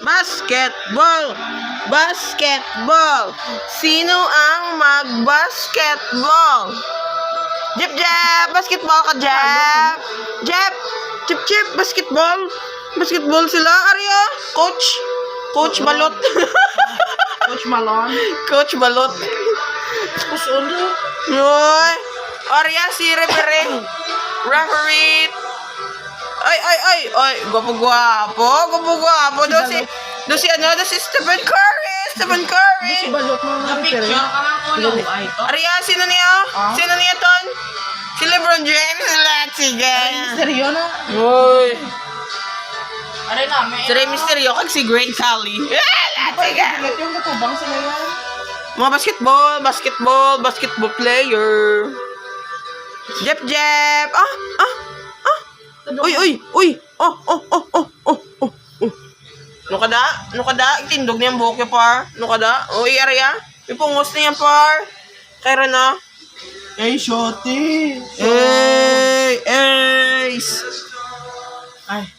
Basketball! Basketball! Sino ang mag-basketball? Jep, Jep! Basketball ka, Jep! Jep! Jep, Jep! Basketball! Basketball sila, Arya! Coach! Coach Balot! Coach Malon. Coach Balot! Coach Ulo. Yoy! Arya, si referee! Referee! Ay! Gwapo-gwapo! Gwapo-gwapo! Do si Stephen Curry! Stephen Curry! Si Balot mo na Picture ka lang ko yung ito. Arya, sino niya? Sino niya ton? Si LeBron James. Let's see, guys. Seryo na. Uy. Aray namin. Si Rey Mysterio kag si Great Khali. Let's see, guys. Bigat yung katubang sila yan. Mga basketball player. Jep. Uy. No kada, itindog niya ang buhok niya, par. No kada. Uy, Arya. Ipungos niya, par. Kaya na. Hey, shorty. Ace. Ay.